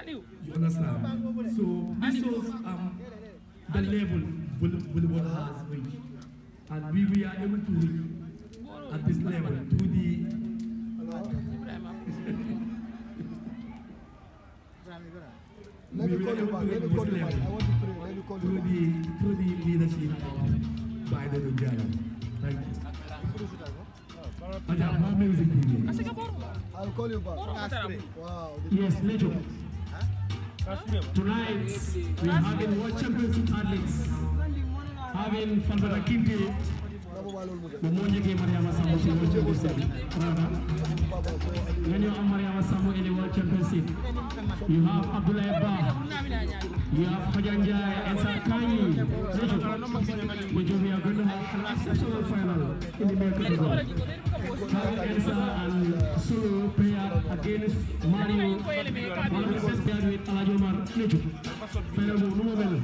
You understand? So this shows the level volleyball has reached, and we are able to reach at this level through the through the leadership by the Giants. Thank you. More music, please. I'll call you back. Wow. Yes, Lejo. Tonight we are having World Championship athletes having Fandana Kinte. Momonjeke Mariama Sambo in World Championship. When you have Mariama Sambo in the World Championship, you have Abdullah Ba, you have Hajanjai and Sarkani. Lejo, we are going to have an exceptional final in the American Cup. Elsa and Sulu player against Mario. One of the best players with Alajomar. Lejo, final no more.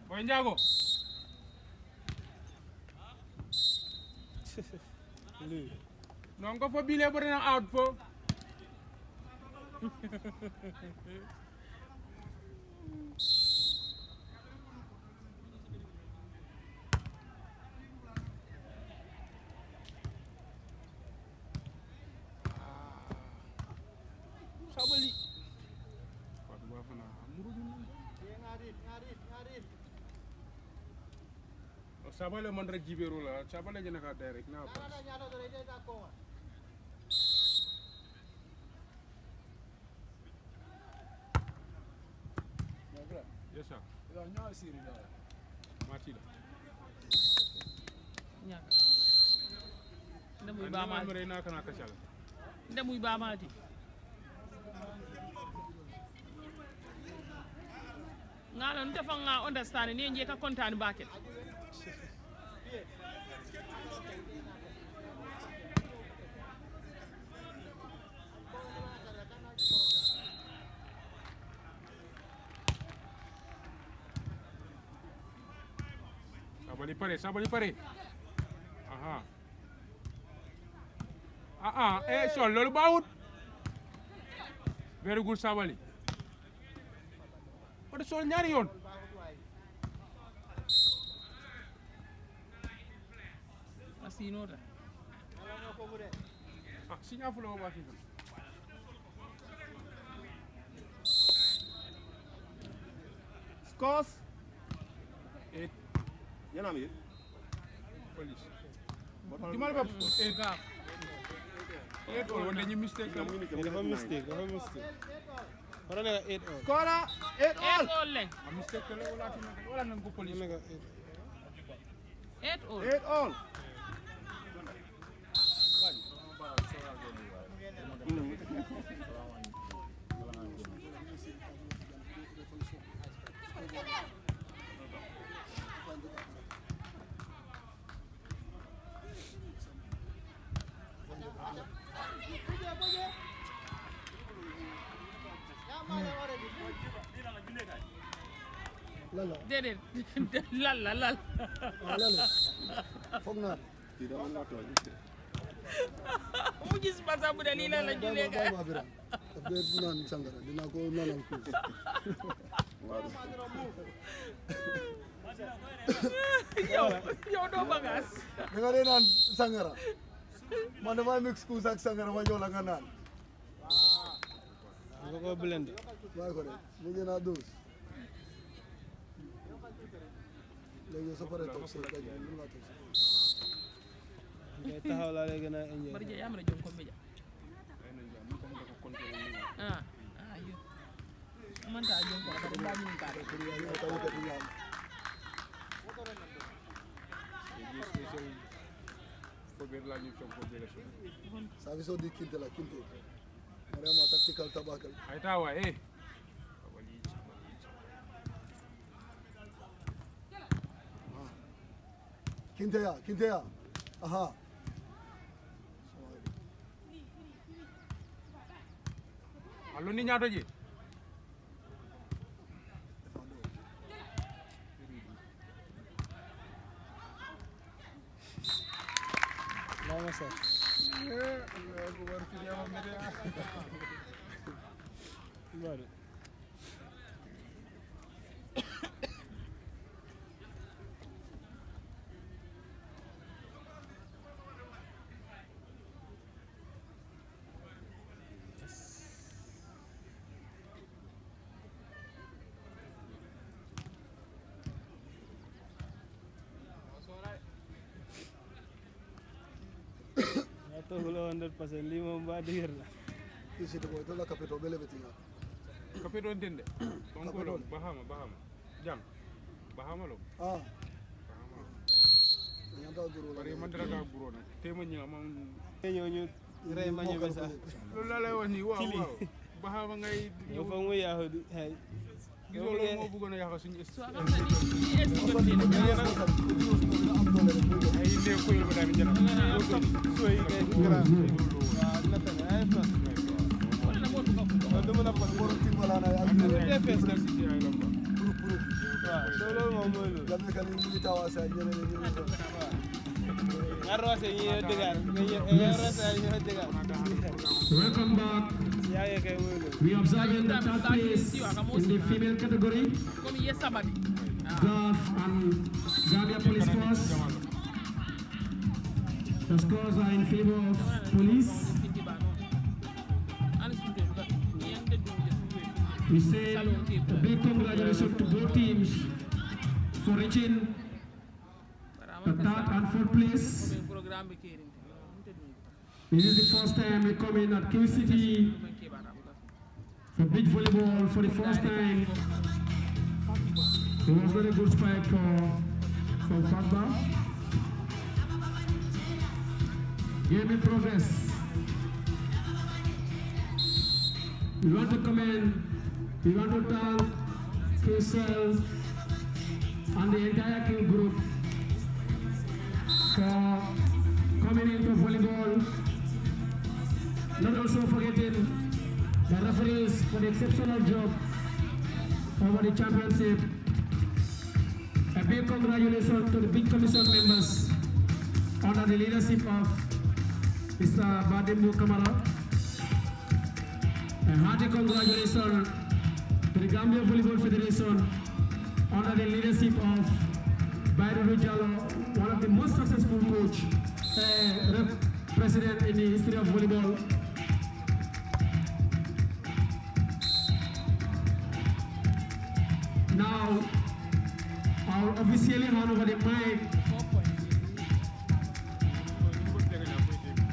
Boy Ndiago. Non ko fo bile bo na out fo. Sabali. Patu ba fana muru. Sabale man rek jiberu la sabale jena ka direct na pass yes sir ya nya siri da matila nya ndamuy ba ma mare na kana kachala ndamuy ba mati ngala nte fa nga understand ni nje ka kontane bakel Sabali pare. Aha. So lolu bawut. Very good Sabali. What is sol ñaari yoon. Asino da. Sinya fulo ba fi. Scores. 8. Yana mi? Police. Dimal ba 8 GAF. 8 all wonde ñu mistake la. Dafa mistake. Para ne 8 all. Score 8 all. 8 all le. Mistake la wala nan ko police. 8 all. 8 all. Lala. Déedéet lal. Lala. Foog naa. mu gis basa bu de lii la julee ga daf dee naan sangara dinaa ko naanal tuuti. yow doo bagaas da nga dee naan sangara man damay mix kuus ak sangara ma jox la nga naan Go blend. Why correct? We get our dose. Like you separate talk so that you do not talk. Ngay taxaw la lay gëna enjoy. bari je yamana jom ko meja ah ah yo man ta jom ko ba ba ñu ta Pour y aller, on va aller. Service of the Kinte la Kinte. Mariama tactical tabakal. Ay tawa eh. Kinte ya. Aha. Allo ni ñaato ji. Lama sa. Bari. Ato hulo 100% li mom ba dir la. Isi to boy to la capito bele betinga. Kapito ntende. Banko lo Bahama. Jam. Bahama lo. Ah, Bahama. nyanda duro la. Bari man dara ga buro na. Tema ñi man Ñoo ñu ray ma ñu sa. loolu la lay wax ni waaw. Bahama ngay Yo fa mu yahudi hay. gisoo loolu moo bëggoon a yàq suñu so xam nga ni estimate ni ay ne ko yul ba daal di jëna Soy kay grand. Wa nata ay fa. wala na botu ko Do mëna ko Boro tim wala na ya. defes nak ci ay lamba wa so lo mo moy lo. Jamne kan ni milita wa sa ñene ni ni. Arose ñi degar, ñi arose ñi degar. Welcome back. Yaay kay moy lo. We observing the third place in the female category. comme yesabadi GAF and Gambia Police Force. The scores are in favor of police. We say a big congratulations to both teams for reaching the third and fourth place. programme bi kérim This is the first time we come in at Q City for beach volleyball for the first time. It was not a good spike from Fatba. Game in progress. We want to commend, we want to thank KCL and the entire Q group for coming into volleyball. Not also forgetting the referees for the exceptional job over the championship. A big congratulations to the big commission members under the leadership of Mr. Badimbu Kamara. A hearty congratulations to the Gambia Volleyball Federation under the leadership of Bayru Jallo, one of the most successful coach, president in the history of volleyball. Now, I'll officially hand over the mic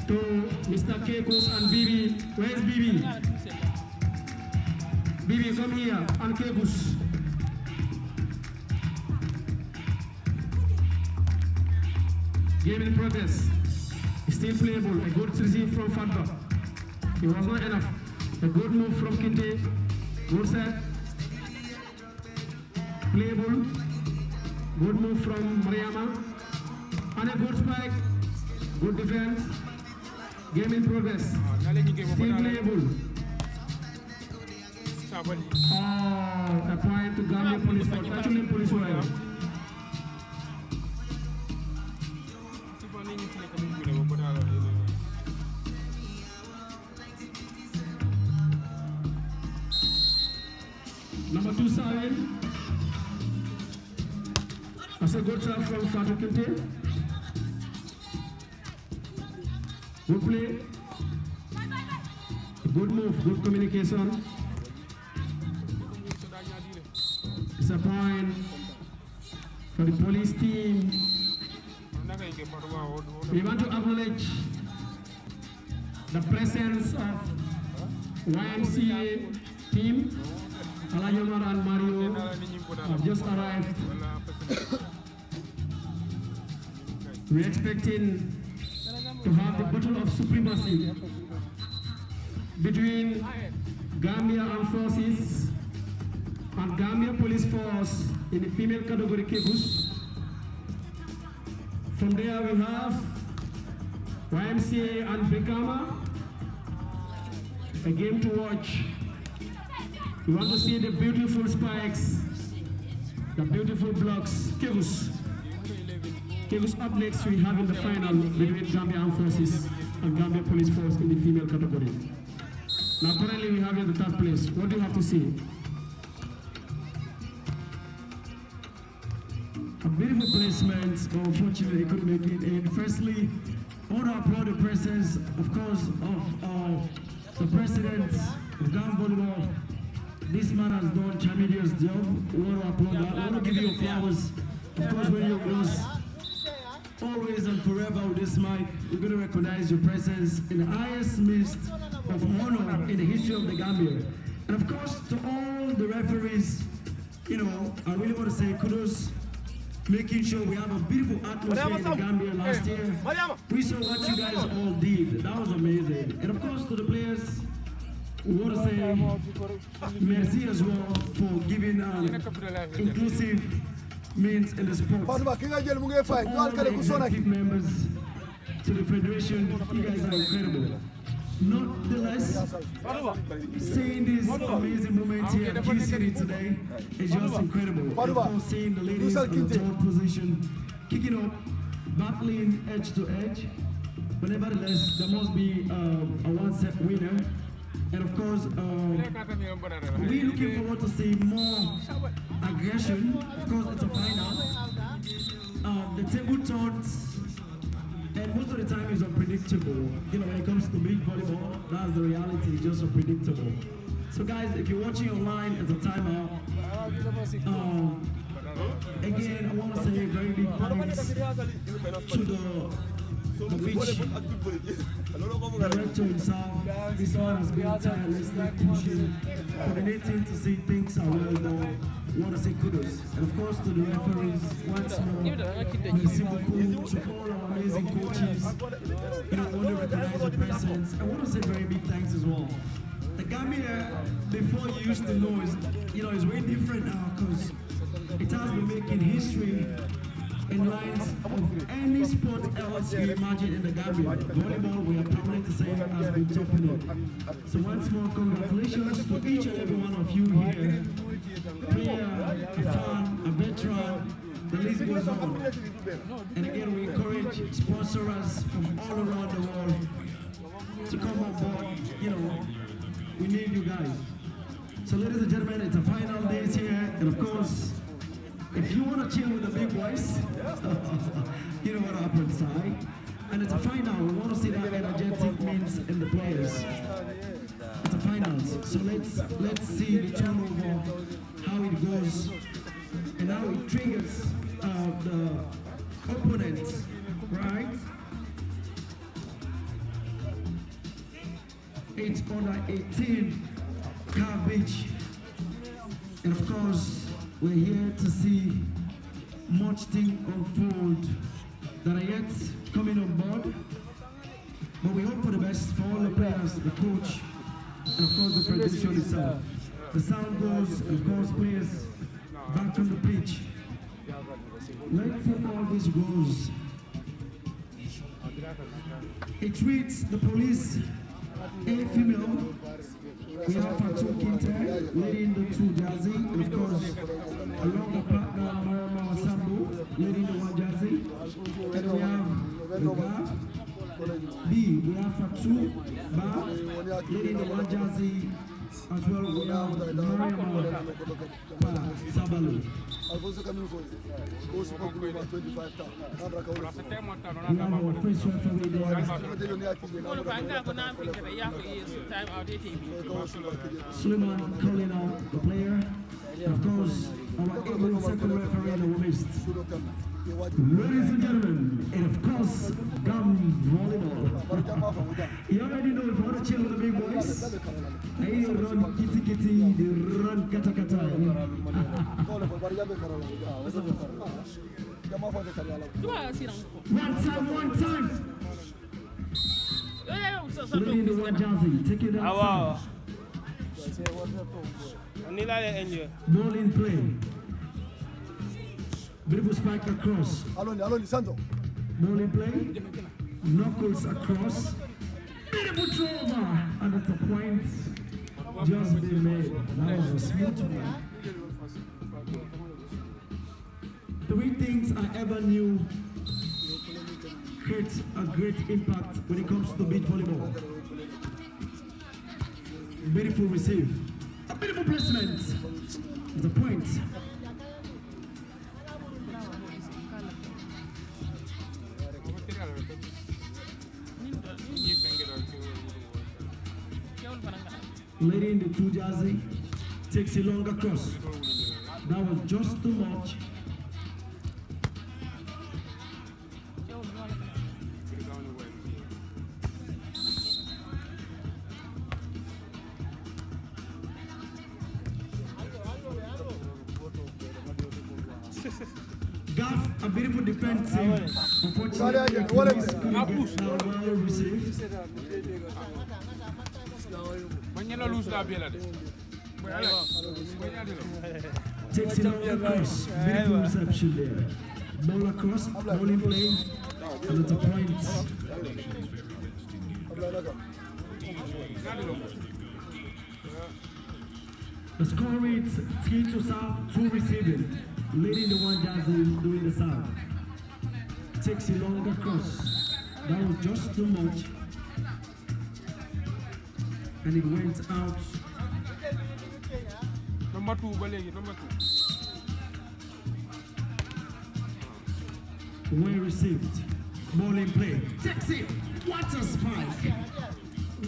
to Mr. Kekos and Bibi. Where's Bibi? Bibi, come here, and Kekos. Game in progress. Still playable. A good receive from Fatba. It was not enough. A good move from Kinte. Good set. Playable. Good move from Mariama. And a good spike. Good defense. Game in progress. Still playable. Oh, a point to Gambia Police for touching police wire. Number 2 Salim. That's a good serve from Fatu Kinte. Good play. Good move, good communication. It's a point for the police team. We want to acknowledge the presence of YMCA team. Alayomar and Mario have just arrived. We're expecting to have the battle of supremacy between Gambia Armed Forces and Gambia Police Force in the female category Kegus. From there we have YMCA and Brikama. A game to watch. We want to see the beautiful spikes, the beautiful blocks. Kegus. Kegus up next we have in the final between Gambia Armed Forces and Gambia Police Force in the female category. Now currently we have in the third place. What do you have to see? A beautiful placement, but unfortunately he couldn't make it. And firstly, I want to applaud the presence, of course, of the president of GAF Volleyball. This man has done tremendous job. We want to applaud that. I want to give you flowers. Of course, when you're close, always and forever with this mic, we're going to recognize your presence in the highest midst of honor in the history of the Gambia. And of course, to all the referees, I really want to say kudos, making sure we have a beautiful atmosphere in the Gambia last year. We saw what you guys all did. That was amazing. And of course, to the players, we want to say merci as well for giving inclusive means in the sport. All the executive members to the federation, you guys are incredible. Nonetheless, seeing this amazing moment here at Key City today is just incredible. Of course, seeing the ladies in the third position, kicking up, battling edge to edge. But nevertheless, there must be a one-set winner. And of course, we're looking forward to see more aggression. Of course, it's a final. The table turns, and most of the time is unpredictable. When it comes to beach volleyball, that's the reality, it's just unpredictable. So guys, if you're watching online, it's a timeout. Again, I want to say a very big thanks to the beach director himself. This man has been tirelessly pushing, coordinating to see things are well done. I want to say kudos. And of course to the referees, once more, merci beaucoup to all our amazing coaches. I want to recognize your presence. I want to say very big thanks as well. The Gambia, before you used to know, is way different now because it has been making history in lines of any sport else you imagine in the Gambia. Volleyball, we are proud to say, has been topping it. So once more, congratulations to each and every one of you here. Player, a fan, a veteran, the list goes on. And again, we encourage sponsors from all around the world to come on board. We need you guys. So ladies and gentlemen, it's a final days here, and of course, if you want to chill with the big boys, you know what happens, right? And it's a final. We want to see that energetic means in the players. It's a finals. So let's see the turnover, how it goes, and how it triggers the opponent, right? It's under 18 GAF Beach. And of course, we're here to see much things unfold that are yet coming on board. But we hope for the best for all the players, the coach, and of course the federation itself. The sound goes, and of course players back on the pitch. Let's see how this goes. It reads the police, a female. We have Fatu Kinte leading the two jersey, and of course, along the partner Marama Sambu leading the one jersey. And we have the GAF B. We have Fatu Ba leading the one jersey. As well, we have Marama Sabalu. We have our first referee there. Suleiman calling out the player. Of course, our able second referee in our midst. Sudo kan. Ye waji. Ladies and gentlemen, and of course, GAF Volleyball. You already know if you want to chill with the big boys. Hey, you run kitty kitty, they run kata kata. One time. Lady in the one jersey, take it out. Ball in play. Beautiful spike across. Aloni, Santo. Ball in play. Knuckles across. Beautiful throw over. And it's a point just been made. That was a smooth one. Three things I ever knew create a great impact when it comes to beach volleyball. Beautiful receive. A beautiful placement. It's a point. Lady in the two jersey takes a long across. That was just too much. GAF, a beautiful defensive. Unfortunately, well received. Takes it over across. Beautiful reception there. Ball across, ball in play, and it's a point. The score reads 3 to serve, 2 receiving. Leading the one jersey doing the serve. Takes it long across. That was just too much. And it went out. Number 2, number 2. Well received. Ball in play. Takes it. What a spike.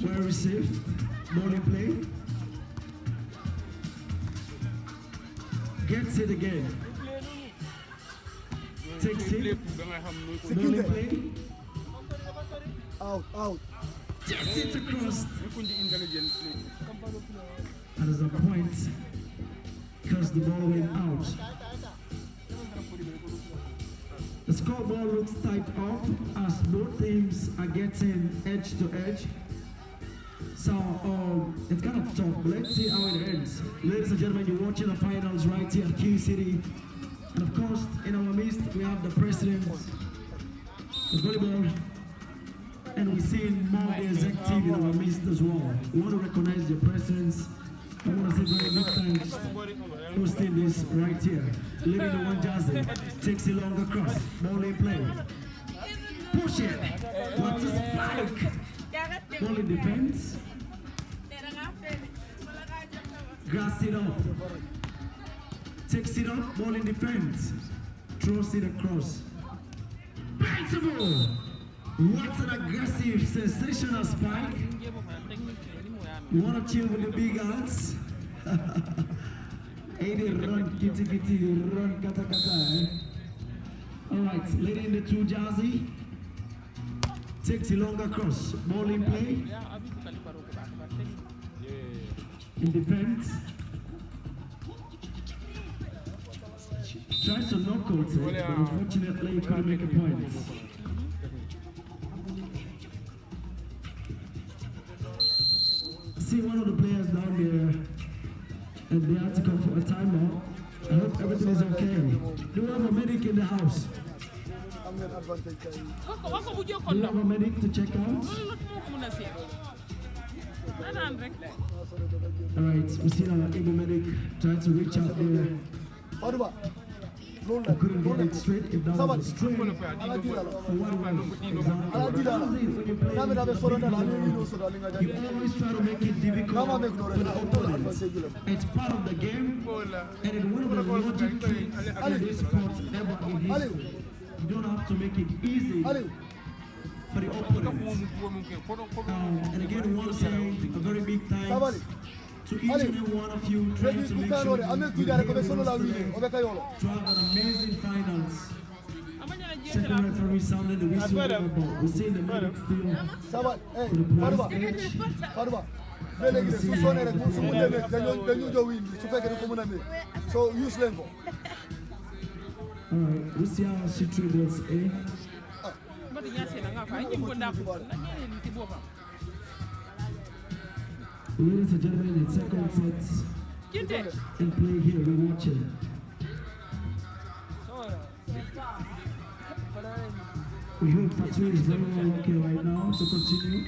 Well received. Ball in play. Gets it again. Takes it. Ball in play. Out. Gets it across. And there's a point because the ball went out. The scoreboard looks tight up as both teams are getting edge to edge. So it's kind of tough, but let's see how it ends. Ladies and gentlemen, you're watching the finals right here at Key City. And of course, in our midst, we have the president of volleyball. And we're seeing more the executive in our midst as well. We want to recognize your presence. I want to say very big thanks for hosting this right here. Leading the one jersey, takes it long across, ball in play. Push it, what is spike? Ball in defense. Grass it up. Takes it up, ball in defense. Throws it across. Beautiful! What an aggressive, sensational spike. You want to chill with the big hands? Hey, they run kitty kitty, run kata kata. Alright, lady in the two jersey. Takes it long across. Ball in play. In defense. Tries to knock out it, but unfortunately he couldn't make a point. See one of the players down there, and they had to come for a timeout. I hope everything is okay. Do we have a medic in the house? Do we have a medic to check out? Alright, we see our able medic trying to reach out there. I couldn't get it straight. If that was a strain, for one way, you always try to make it difficult for the opponent. It's part of the game, and it's one of the logic tricks in this sport ever in history. You don't have to make it easy for the opponent. And again, we want to say a very big thanks to each and every one of you trying to make sure you to have an amazing finals. Second referee sounded the whistle of the ball. We see the medic still Sabat, for the prize. Farba. Belegi su sone rek su mu demé dañu jow indi su fekkee ko mëna mé. So use len ko. Alright, we see how she dribbles, eh? Mbati ñasse na nga fa ñi ko ndap na ñene ci bopam. Ladies and gentlemen, it's second set Kinte. in play here. We're watching. We hope Fatu is very well okay right now to continue.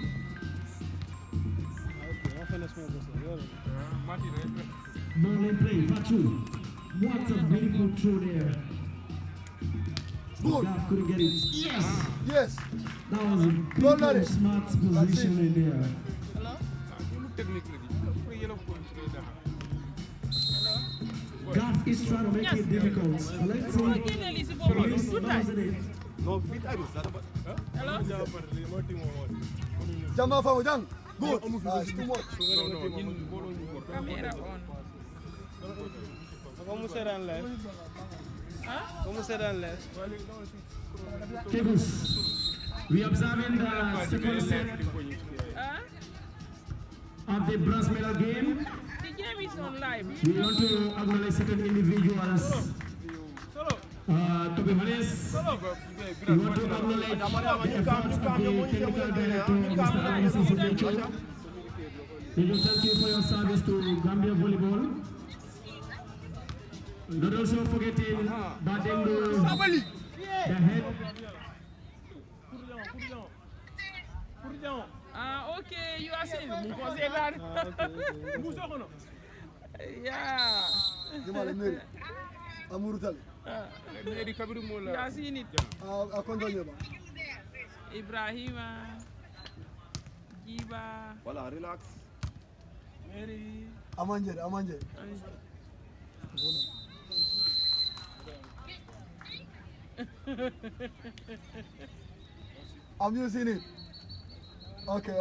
Ball in play, Fatu. What a beautiful throw there. Good. GAF couldn't get it. Yes! Yes. That was a Don't let beautiful, it. smart position in there. GAF is trying to make it difficult. Let's see. Ñene li ci bopam Police du tay. knows it. Hello? Jamba famu jang. Good. Too much. Camera on. Como será en live? Huh? Como será en live? Tables. We observing the second set Huh? of the bronze medal game. The game is on live. We want to acknowledge certain individuals. To be honest, we want to acknowledge the efforts of the technical director, Mr. Alexis Sidecho. We do thank you for your service to Gambia Volleyball. Not also forgetting Badengo, the head. Okay, you are saying mu ko seetaan. Yeah. Jumale meri. Amuru tali. You are seeing it. A kontonye ba. Ibrahima, Giba. Voilà, relax. Mary. Amanje. I'm using it. Okay.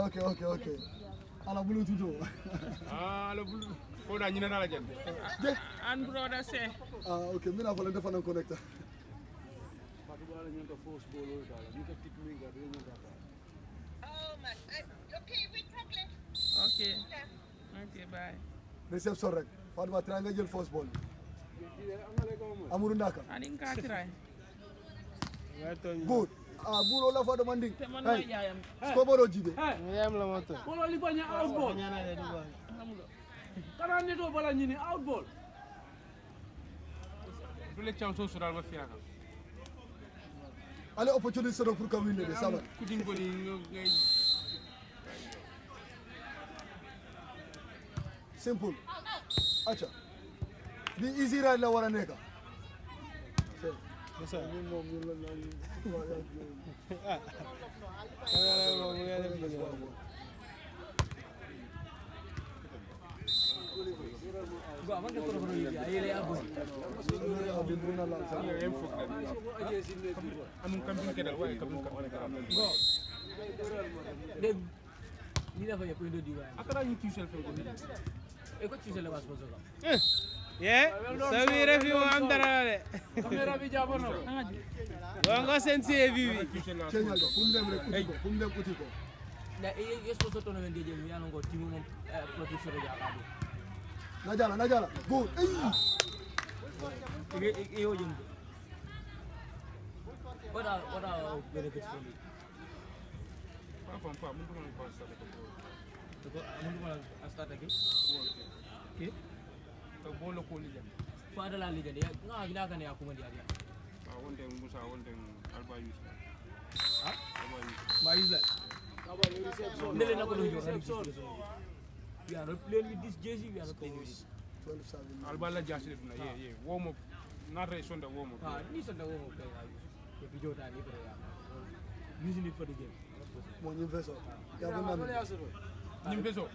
Ala bulu tuto. Le bulu. Ko da ñina la jënd. And brother say. Okay, mina fa la defa nan connector. Okay, bye. Reception rek. Fatma try nga jël first ball. Amuru ndaka. Anin ka try. Good. Bulo la fa demanding. Te man na yaayam. Skoboro jibe. Yam la moto. Bolo li bañ a outball. Kana neto bala ñini outball. Dule chance so dal ma fiaka. Ale opportunity so pour ka win de sabat. Ku dimbali ngay Simple. Acha. Bi easy ride la wara neka. Masa. amun camping kedal way camping Deg ni dafa yako ndo diwa. akara ñu tuisel fe ko E ko ci se le was bozo ka. Yeah. So we review am dara de. Camera bi jabo no. Wango sense vivi. Kenyal do fum dem rek fum dem uti ko. Na e sponsor to no wende je mi yano go timu mom professeur ja ka. Najala. Good. E yo jëm. What are benefits from it? pa mun ko man ko sa Ko amu ko start again. Okay. to bolo ko li jam Fa da la liga de nga gina kan ya kuma dia. wonde musa wonde alba yus Ba is that? Nele na ko do jo. We are not playing with this jersey, we are not playing with it. 12-7. alba la jasile duna ye womo natre sonda womo Ni so da wo play. If you don't have it, using it for the game. Mo ñu veso. Ya bu nam. nim beso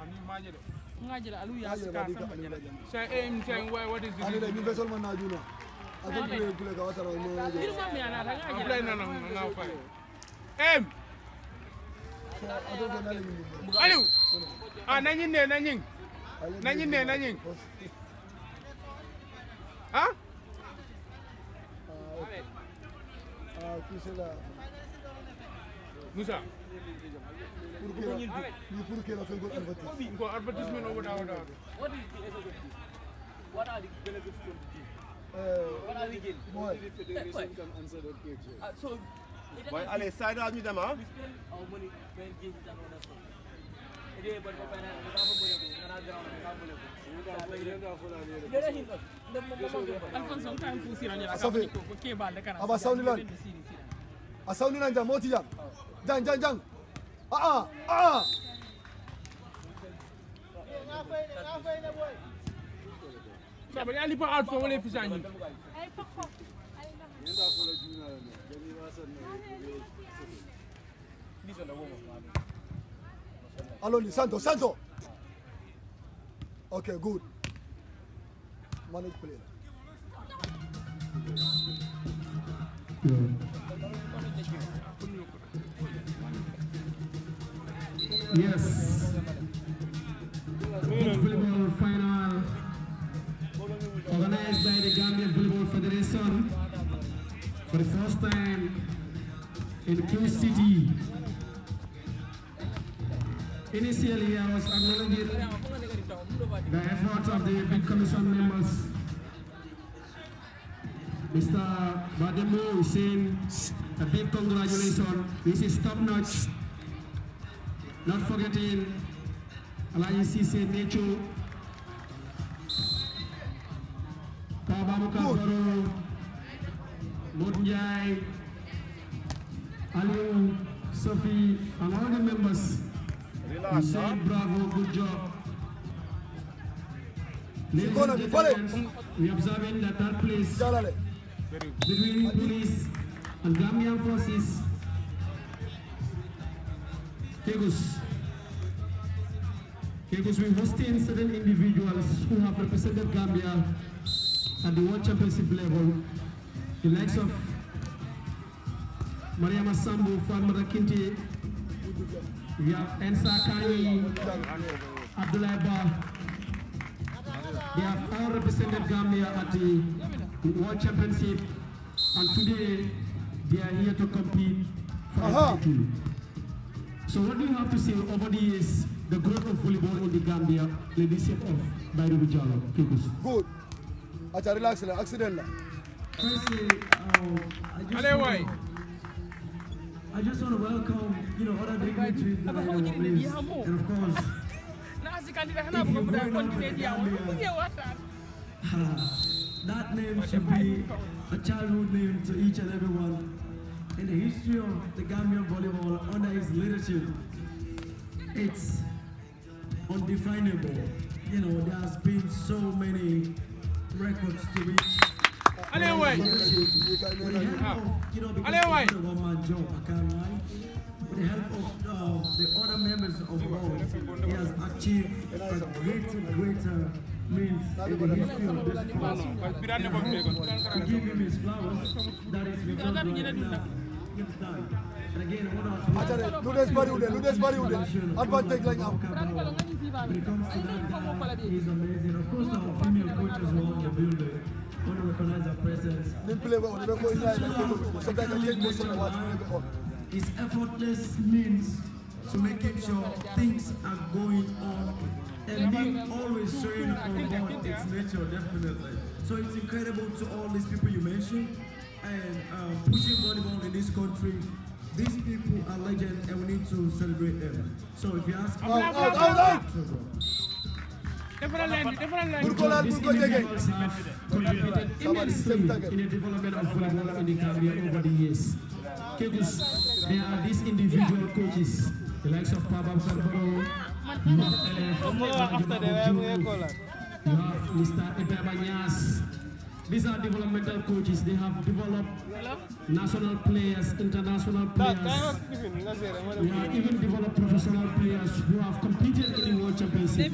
ani maje de Ngaji la alu ya ska sama jala. say aim say what is Ani da it ñu veso man na juna. Adu play ka watara no. Irma mi ana da ngaji apply la. na nga fay aim Adu ko na le ñu. aliou nañi ne nañi nañu ne nañu ah qui c'est là Musa pour que la fait good advertisement. ko advertisement over there. What is the effect? What are the benefits from the team? What are we getting? Boy. So, Boy, allez, side out ñu dem ah. we spend our money when games and all that stuff. Today, but for finance, we have money. We have ground. We have money. Alphonse on time fu sira nyala Safi. ko ke ba le kana Aba sound lan. A sound nan jam moti jam. Jang. So, but Ali pa out for wale fisani. Aloni, Santo. Okay, good. Manage play. Yes. Volleyball final organized by the Gambian Volleyball Federation for the first time in Q City. Initially, I was acknowledging the efforts of the big commission members. Mr. Bademo is saying a big congratulations. This is top notch. Not forgetting Alliance CC Necho, Kabamu Kabaro, Modjai, Aliu, Sophie, and all the members. We say bravo, good job. Ladies and gentlemen, we are observing that that place between police and Gambian forces, Kegus will hosting certain individuals who have represented Gambia at the World Championship level, the likes of Mariama Sambu, Farmada Kinti, we have Ensa Kani, Abdullah Ba. They have all represented Gambia at the World Championship, and today they are here to compete for a title. So what do you have to say over the years, the growth of volleyball in the Gambia, leadership of Baidu Jalo? Good. Acha relax la, accident la. Firstly, I just want to welcome, other dignitaries that are in the place. And of course, if you're growing up in Gambia, that name should be a childhood name to each and every one. In the history of the Gambian volleyball under his leadership, it's undefinable. There has been so many records to reach. With the help of, one-man job, I can't lie. With the help of the other members of the board, he has achieved a greater means in the history of this sport. To give him his flowers, that is because of it's done. And again, I want to Ludes bari ude. Advantage like now. when it comes to that guy, he's amazing. Of course, our female coaches were on the building. I want to recognize our presence. His effortless means to making sure things are going on and being always showing on board its nature, definitely. So it's incredible to all these people you mentioned and pushing volleyball in this country. These people are legends and we need to celebrate them. So if you ask me, Individuals have contributed immensely in the development of volleyball in the Gambia over the years. Kegus, there are these individual coaches, the likes of Papa Karbaro, you have Mr. Ebebanyas. These are developmental coaches. They have developed national players, international players. We have even developed professional players who have competed in the World Championship.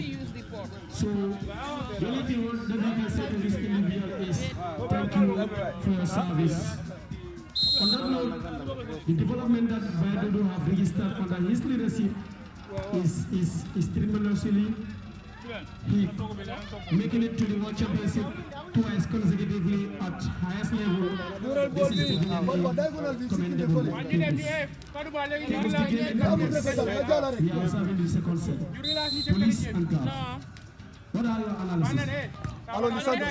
So the only thing that we can say to this individual is thank you for your service. On that note, the development that Baidu have registered under his leadership is tremendously He making it to the World Championship twice consecutively at highest level. This is definitely commendable. Kegos begin again. We are serving the second set. Police and GAF. What are your analysis? Alors, Santo.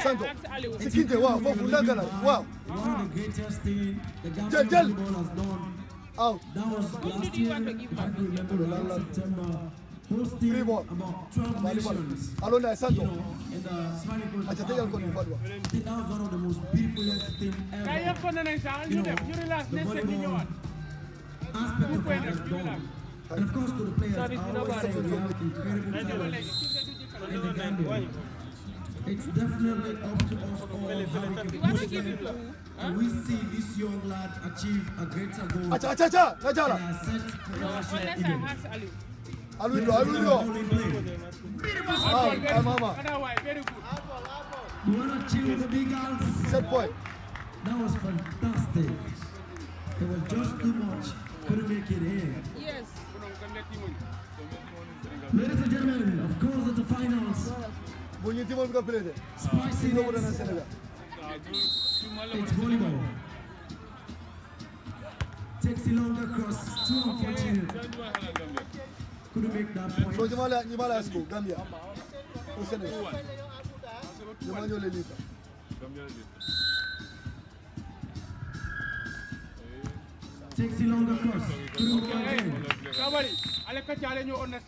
C'est qui te wow, wow. One of the greatest things the Gambia Jel. volleyball has done. Out. That was last year, if I can remember, last September, hosting Free ball. about 12 nations. Alors, na You Santo. know, in the Spanish Coast. Acha tayari kwa nifadwa. I think that was one of the most beautiful things ever. You know, the volleyball aspect of it has done. And of course, to the players, I always say we have incredible talent in the Gambia. It's definitely up to us all how we can push them. And we see this young lad achieve a greater goal. Acha. And set international event. Alwindio. Only play. Ah, mama. You wanna chill with the big girls? Set point. That was fantastic. It was just too much. Couldn't make it in. Yes. Ladies and gentlemen, of course, it's the finals. Bunyi timon ka play de. Spicy Sino mo na next. Senegal. It's volleyball. Takes a longer cross. Too unfortunate. Couldn't make that point. So nyimala school Gambia. O Senegal. Nyimala le lita. Takes a longer cross. Couldn't go again.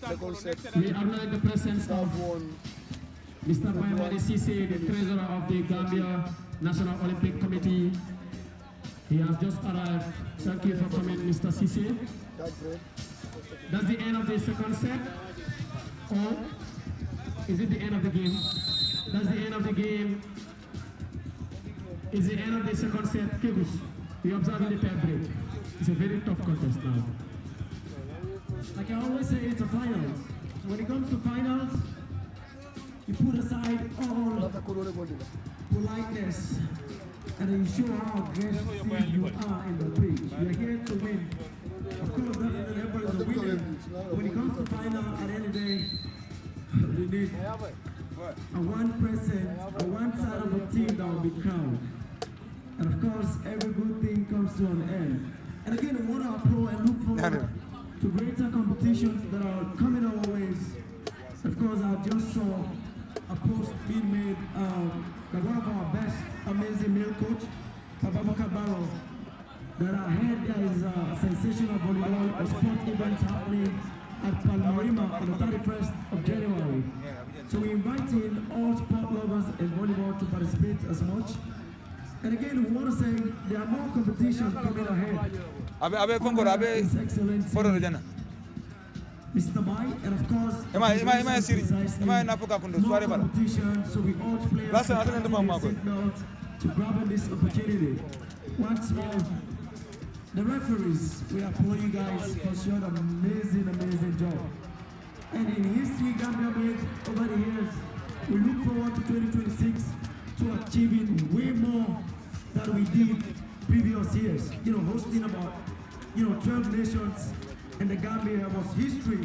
Second set. We acknowledge the presence of Have won. Mr. Baimani Sise, the treasurer of the Gambia National Olympic Committee. He has just arrived. Thank you for coming, Mr. Sise. That break. That's the end of the second set. Or is it the end of the game? That's the end of the game. Is the end of the second set. Kegos, we observe the third break. It's a very tough contest now. Like I always say, it's a finals. So when it comes to finals, you put aside all Lata kolore bolila. politeness and you show how aggressive you are in the pitch. You're here to win. Of course, definitely everybody's a winner. When it comes to final, at the end of the day, we need a one person, a one side of the team that will be crowned. And of course, every good thing comes to an end. And again, we want to applaud and look forward to greater competitions that are coming our ways. Of course, I just saw a post being made by one of our best amazing male coach, Babaka Barrow, that I heard there is a sensational volleyball sport event happening at Palmarima on the 31st of January. So we invite in all sport lovers in volleyball to participate as much. And again, we want to say there are more competitions coming ahead. His Excellency Mr. Mai, and of course, more competition, so we urge players to grab this opportunity. Once more, the referees, we applaud you guys for showing an amazing job. And in history, Gambia made over the years, we look forward to 2026 to achieving way more than we did previous years. You know, hosting about 12 nations in the Gambia was history.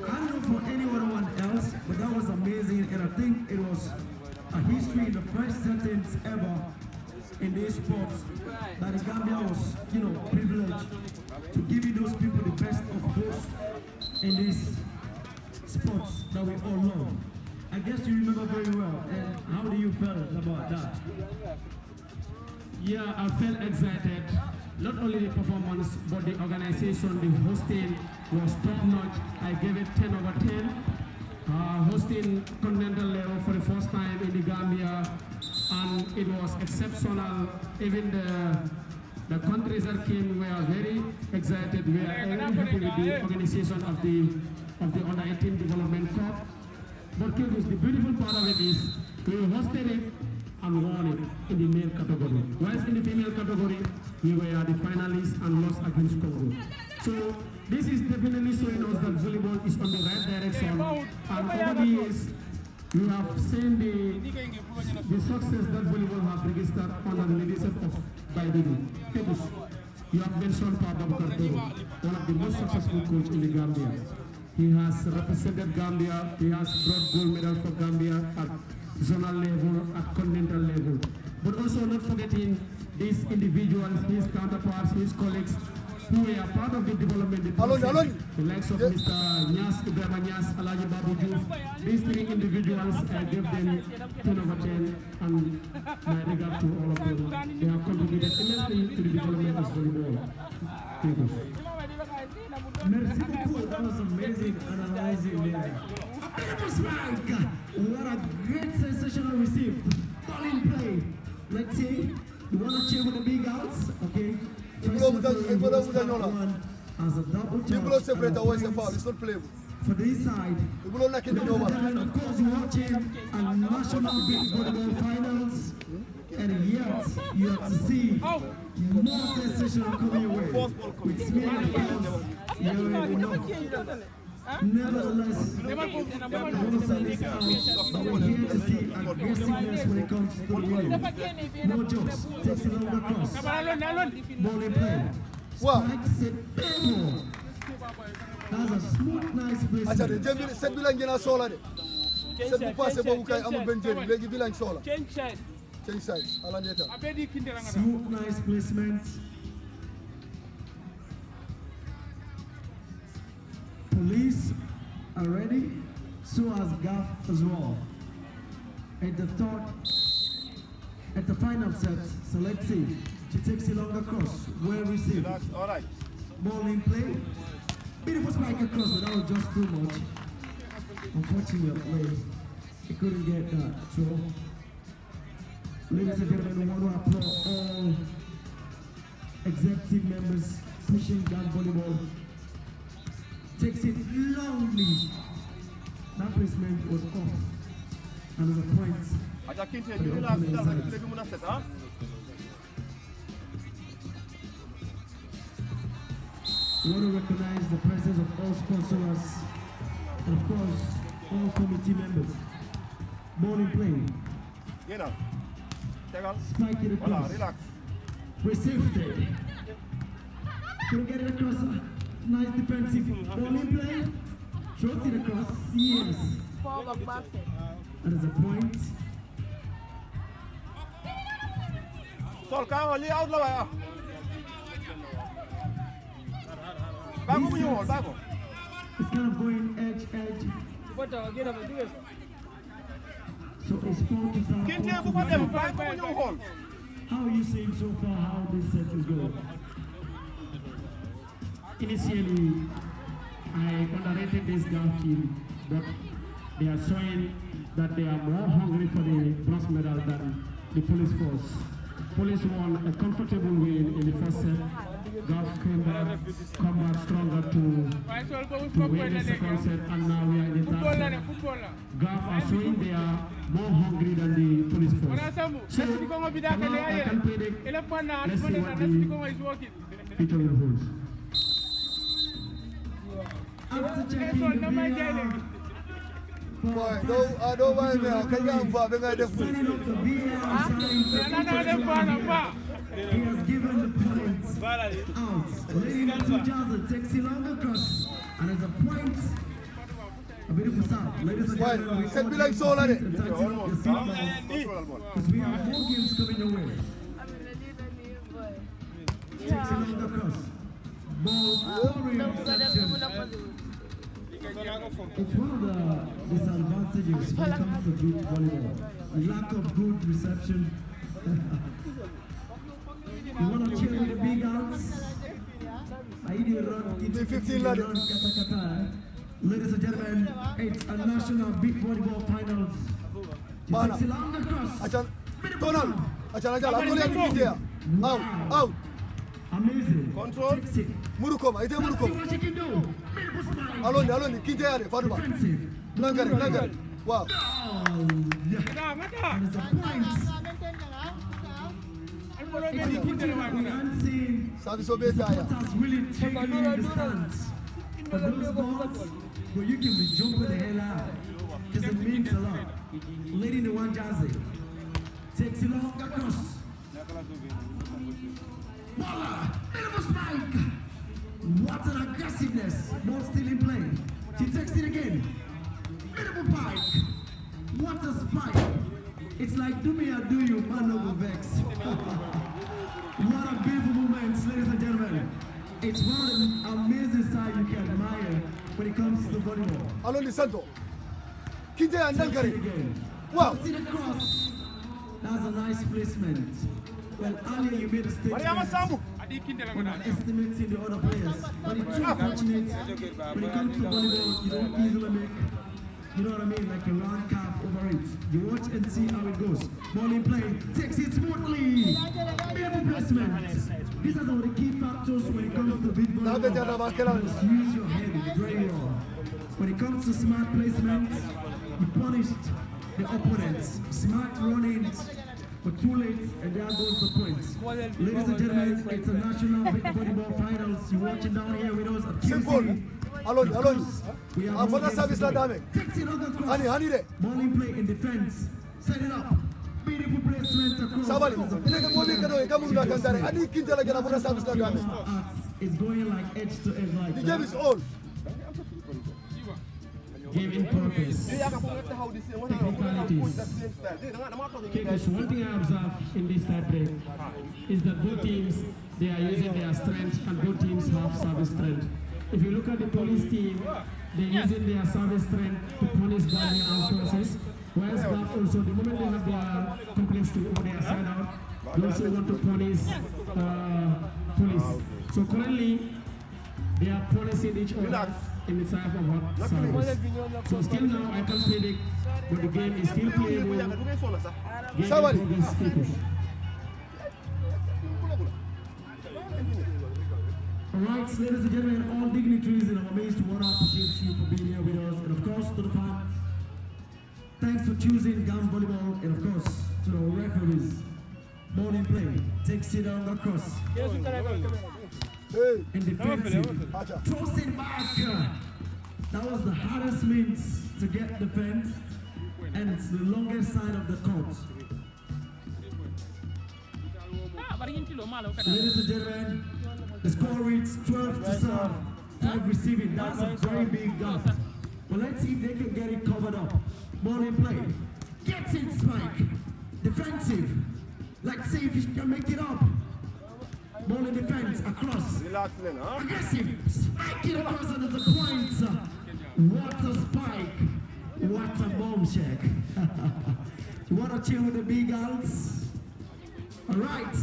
I don't know for anyone else, but that was amazing, and I think it was a history in the first settings ever in this sport that the Gambia was, privileged to give you those people the best of both in these sports that we all love. I guess you remember very well. And how do you feel about that? Yeah, I felt excited. Not only the performance, but the organization, the hosting was top notch. I gave it 10 over 10. Hosting continental level for the first time in the Gambia, and it was exceptional. Even the countries that came were very excited. We are very happy with the organization of the Under-18 Development Cup. But Kegos, the beautiful part of it is we hosted it and won it in the male category. Whilst in the female category, we were the finalists and lost against Congo. So this is definitely showing us that volleyball is on the right direction. And over the years, you have seen the success that volleyball have registered under the leadership of Baididi. Kegos, you have mentioned Papa Bukar, one of the most successful coach in the Gambia. He has represented Gambia. He has brought gold medal for Gambia at zonal level, at continental level. But also not forgetting these individuals, his counterparts, his colleagues, who are part of the development process. The likes of Mr. Nyas, Ibrahima Nyas, Alaji Babu Diouf. These three individuals, I give them 10 over 10, and my regard to all of them. They have contributed immensely to the development of volleyball. Thank you. Merci beaucoup. That was amazing analyzing there. A beautiful spike. What a great sensational receive. Ball in play. Let's see. You want to cheer with the big outs? Okay. First of all, one as a double touch. It's not playable. For this side, The ball not ladies and gentlemen, of course, you're watching a national big volleyball finals, and yet you have to see more sensational coming your way. With smear and balls, you already know. Nevertheless, I want to say this out. We're here to see aggressiveness when it comes to the winning. No jokes. Takes a longer cross. Ball in play. Strikes it big more. That's a smooth, nice placement. Set bilang gina sola de. Set bu passé bobu kay amul ben jeri légui bilang sola. Change side. Change side. Ala ndeta. Smooth, nice placement. Police are ready, so as GAF as well. At the final set, so let's see. She takes a longer cross, well received. All right. Ball in play. Beautiful spike across, but that was just too much. Unfortunately, he couldn't get that throw. Ladies and gentlemen, we want to applaud all executive members pushing down volleyball. Takes it longly. That placement was off. And there's a point. We want to recognize the presence of all sponsors and of course all committee members. Ball in play. Spike it across. Relax. Received it. Couldn't get it across. Nice defensive. Ball in play. Throws it across. Yes. And there's a point. Sol, come on, out low. Bago mo yung bago. It's kind of going edge. So it's 4-5. How are you saying so far how this set is going? Initially, I underrated this GAF team, but they are showing that they are more hungry for the bronze medal than the police force. Police won a comfortable win in the first set. GAF came back stronger to win the second set, and now we are in the third set. GAF are showing they are more hungry than the police force. So, now I can predict, let's see what the future will hold. After checking the VR, Boy, I don't mind me. Can you have a signing up the VR, he has given the points out. Lady Jaza takes it long across, and there's a point. A beautiful start. Ladies and gentlemen, we set all bilang sola de. because we have more games coming your way. Takes it long across. Ball reception. It's one of the disadvantages when it comes to beach volleyball. Lack of good reception. You want to cheer with the big outs? I need to run. 15 lad. Ladies and gentlemen, it's a national beach volleyball finals. Takes a long across. Out. Amazing. Control. Takes it. Murukoma, ite Let's see Murukoma. what she can do. Beautiful spike. Aloni, Kinteare, Faduma. Defensive. Nangari. Wow. Oh, yeah. And it's a point. Unseen. Service obetaya. Supporters really taking in the stands. For those balls, where you can be jumping the hell out. Because it means a lot. Lady the one Jazzy takes it long across. Voila! Beautiful spike! What an aggressiveness! Ball still in play. She takes it again. Beautiful pike. What a spike. It's like do me or do you, man over vex. What a beautiful moment, ladies and gentlemen. It's one of the amazing sights you can admire when it comes to volleyball. Allons, Lissanto. Kinte and Takes it Dankari. again. Wow. See the cross. That's a nice placement. Well, earlier you made a statement underestimating the other players, but it's too unfortunate when it comes to volleyball, you don't easily make, you know what I mean, like a round cap over it. You watch and see how it goes. Ball in play, takes it smoothly. Beautiful placement. These are some of the key factors when it comes to big volleyball. Just use your head very well. When it comes to smart placement, you punished the opponents. Smart running, but too late, and there goes the point. Ladies and gentlemen, it's a national big volleyball finals. You're watching down here with us at Simple. Allons, allons. We are Avant la service la dame. Takes it on the cross. Hani de. Ball in play in defense. Set it up. Beautiful placement across. Sabali. Ile ke moni kado e kamu na kandare. Ani Kinte la gana bona service la dame. It's going like edge to edge like The that. game is on. Giving purpose. Technicalities. Kickers, one thing I observe in this tie break is that both teams, they are using their strength and both teams have service strength. If you look at the police team, they're using their service strength to punish Ghana and crosses. Whereas GAF also, the moment they have their complexity or their side out, they also want to punish police. So currently, they are punishing each other in the type of hot service. So still now, I can predict, but the game is still playable. Game in progress, people. Alright, ladies and gentlemen, all dignitaries in our midst, want to appreciate you for being here with us, and of course to the fans, thanks for choosing GAF Volleyball, and of course to our referees. Ball in play, takes it on the cross. Hey. In defensive, throws it back. That was the hardest means to get defense, and it's the longest side of the court. Ladies and gentlemen, the score reads 12 to serve, 5 receiving. That's a very big gap. But let's see if they can get it covered up. Ball in play. Gets it, spike. Defensive. Let's see if he can make it up. Ball in defense, across. Aggressive. Spike it across under the points. What a spike. What a bomb check. You want to chill with the big girls? All right.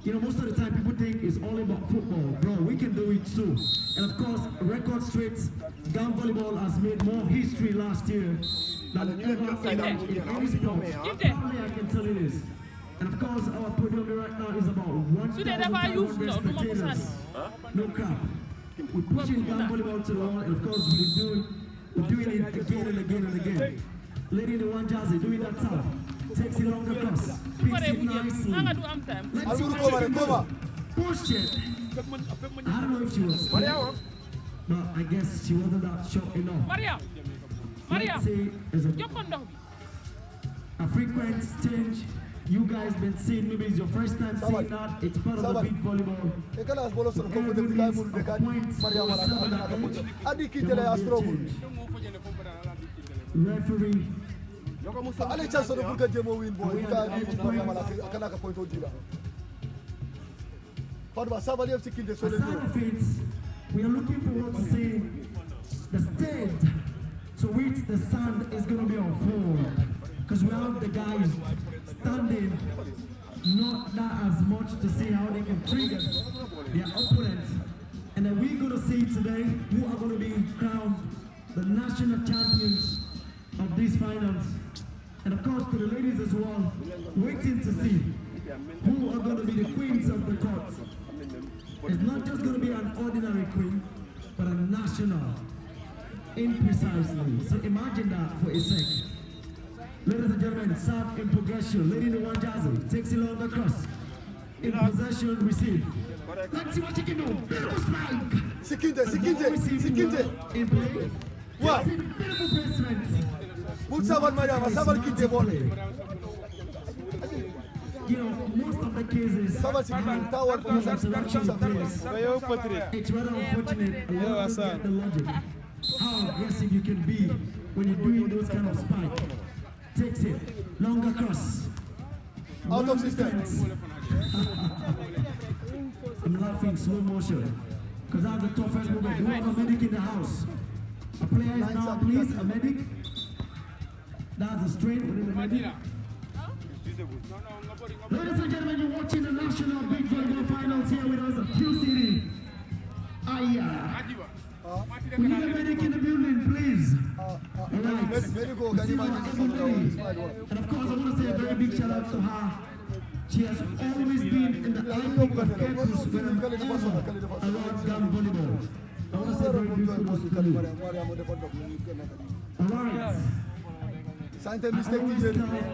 You know, most of the time people think it's all about football. Bro, we can do it too. And of course, record straight, GAF Volleyball has made more history last year than ever in any sport. Probably I can tell you this. And of course, our podium right now is about 1,500 spectators. No cap. We're pushing GAF Volleyball to the wall, and of course, we're doing it again and again and again. Lady in the one jazzy, doing that tough. Takes it long across. Picks it nicely. Let's see what she can do. Push it. I don't know if she was fit, but I guess she wasn't that short enough. Let's say there's a frequent change. You guys been seeing, maybe it's your first time seeing that. It's part of the big volleyball. Referee. Ale chance to put game win boy. You canaka point on dila. Padwa Savali FC Kinte so we are looking forward to seeing the stage to which the sun is going to be on form. Because we have the guys standing not that as much to see how they can trigger their opponents. And then we're going to see today who are going to be crowned the national champions of these finals. And of course to the ladies as well, waiting to see who are going to be the queens of the court. It's not just going to be an ordinary queen, but a national, imprecisely. So imagine that for a sec. Ladies and gentlemen, serve in progression. Lady in the one jazzy takes it along the cross. In possession, receive. Let's see what you can do. Beautiful spike. Sikinte. In play. Wow. Beautiful placement. Put Savan Mariama, Savan Kinte ball. You know, most of the cases, Savan Sikinte, tower for it's rather unfortunate. A lot of people get the logic. How how aggressive you can be when you're doing those kind of spike. Takes it, longer cross. Out of system. I'm laughing slow motion because that's the toughest movement. Do we have a medic in the house? A player is now, please, a medic. That's a straight within the medic. Ladies and gentlemen, you're watching the National Big Volleyball Finals here with us at Q City. We need a medic in the building, please. Alright. And of course, I want to say a very big shout out to her. She has always been in the eye of campus whenever around GAF volleyball. I want to say a very big kudos to you. Alright.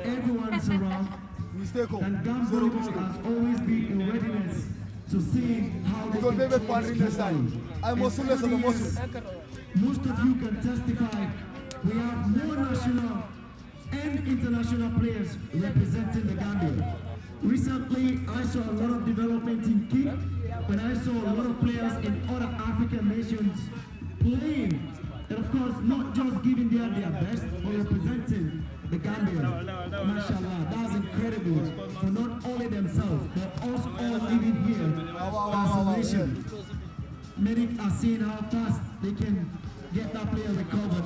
Everyone's around. And GAF volleyball has always been in readiness to see how they can Most of you can testify. We have more national and international players representing the Gambia. Recently, I saw a lot of development in kick, when I saw a lot of players in other African nations playing, and of course, not just giving their best, but representing the Gambia. Mashallah, that's incredible for not only themselves, but also all living here as a nation. Medics are seeing how fast they can get that player recovered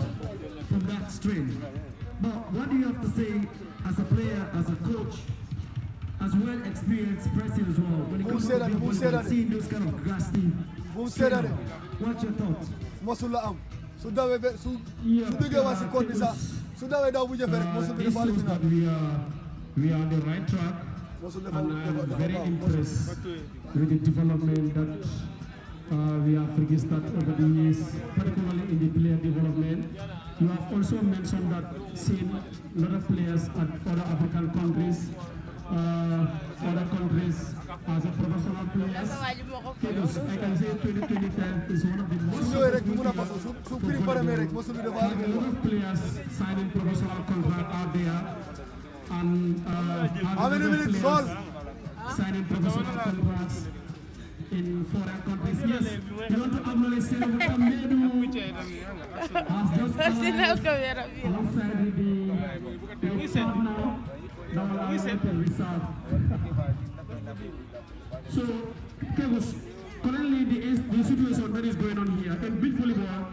from that strain. But what do you have to say as a player, as a coach, as well experienced pressing as well? When it comes to seeing those kind of grassy. What's your thoughts? So that way, so big was the court. So that way, that we just we are on the right track, and I'm very impressed with the development that we have registered over the years, particularly in the player development. You have also mentioned that seen a lot of players at other African countries, other countries as a professional players. I can say 2010 is one of the most a lot of players signing professional contract out there, and how many minutes signing professional contracts in foreign countries. Yes, you want to acknowledge Senator Kamedu has just alongside the result. So, Kegos, currently the situation that is going on here in big volleyball,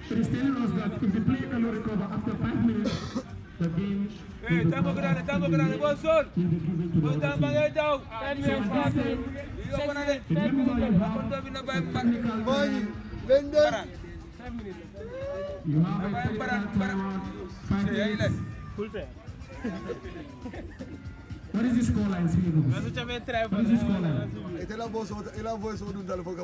it is telling us that if the player cannot recover after 5 minutes, the game will be given to the other team. You have a technical timeout, 5 minutes. What is the scoreline, Sweetie? What is the scoreline? It's a voice of the Dalfoga.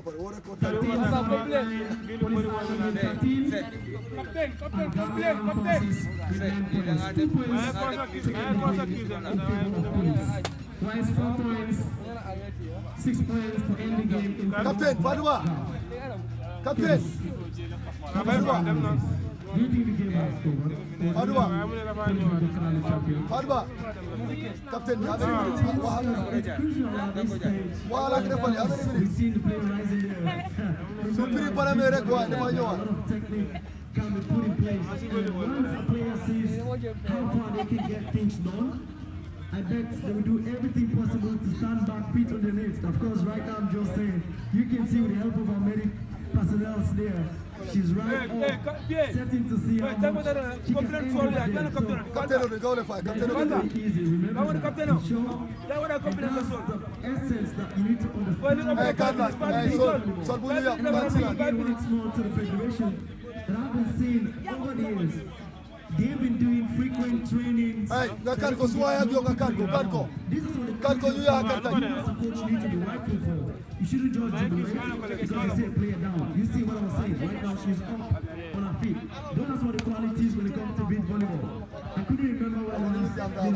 Twice 4 points, 6 points for ending game. Captain, Fadwa. Captain. Fadwa. Do you think the game has over? Fadwa. Fadwa. Captain, how many minutes? We've seen the player rising there. Can be put in place. And once a player sees how far they can get things done, I bet they will do everything possible to stand back, feet on the net. Of course, right now I'm just saying, you can see with the help of our medic personnel there, she's right on, setting to see how much she can end it there. Easy, remember that. Show, and that's the essence that you need to understand. Once more to the federation that I've been seeing over the years. They've been doing frequent trainings. Hey, Kanko, so I have your Kanko. This is what Kanko, you are Kanko. you as a coach need to be rightful for. You shouldn't judge the way because you say play it down. You see what I was saying? Right now she's up on her feet. Those are the qualities when it comes to beat volleyball. I couldn't remember what I was doing.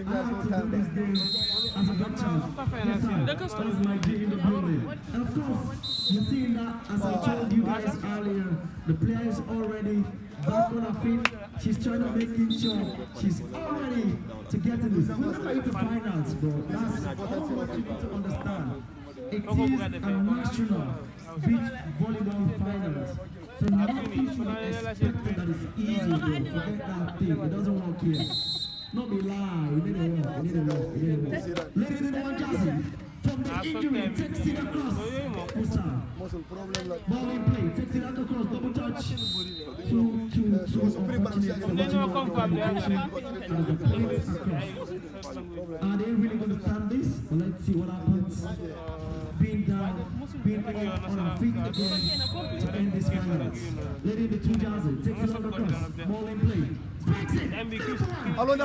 I had to do this game as a veteran. Yes, sir. That was my day in the building. And of course, you're seeing that, as I told you guys earlier, the player is already back on her feet. She's trying to make sure she's all ready to get to this. Remember, it's the finals, bro. That's all what you need to understand. It is a national beach volleyball finals. So So nothing should be expected that is easy, bro. Forget that thing. It doesn't work here. Not be lie. You need to work. You need to work. You need to work. Ladies and gentlemen, from the injury, takes it across. Musa. Muscle problem like. Ball in play. Takes it across. Double touch. Are they really going to stand this? Let's see what happens. Being down, being up on our feet again to end this finals. Lady the 2000 takes it on the cross. Ball in play. Strikes it. Alone.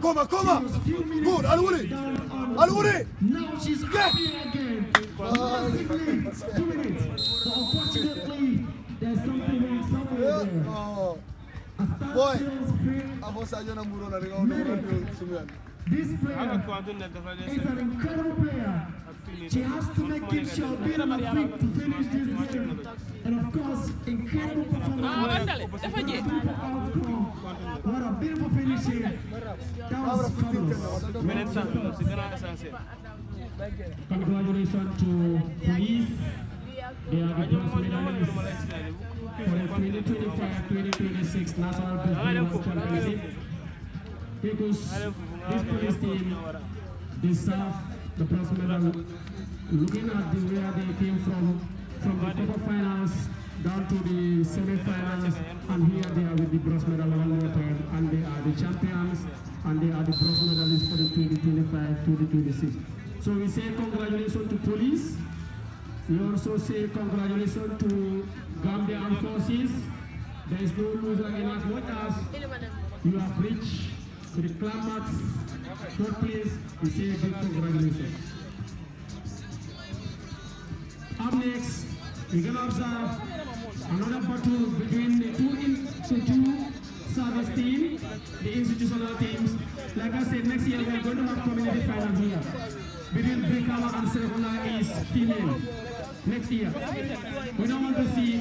Come. Good. Aluri. Now she's happy again. 2 minutes. But unfortunately, there's something wrong somewhere there. Boy, this player is an incredible player. She has to make it sure being on her feet to finish this game. And of course, incredible performance. What a beautiful finish here. That was fabulous. Congratulations to police. They are the bronze medalists for the 2025-2026 National Volleyball Championship. Because this police team deserve the bronze medal. Looking at the where they came from the quarterfinals down to the semi-finals, and here they are with the bronze medal one more time, and they are the champions, and they are the bronze medalists for the 2025-2026. So we say congratulations to police. We also say congratulations to Gambia Armed Forces. There is no loser in as much as you have reached the climax, third place. We say big congratulations. Up next, we're going to observe another battle between the two service team, the institutional teams. Like I said, next year we're going to have community finals here. Between Brikama and Servola is female. Next year. We don't want to see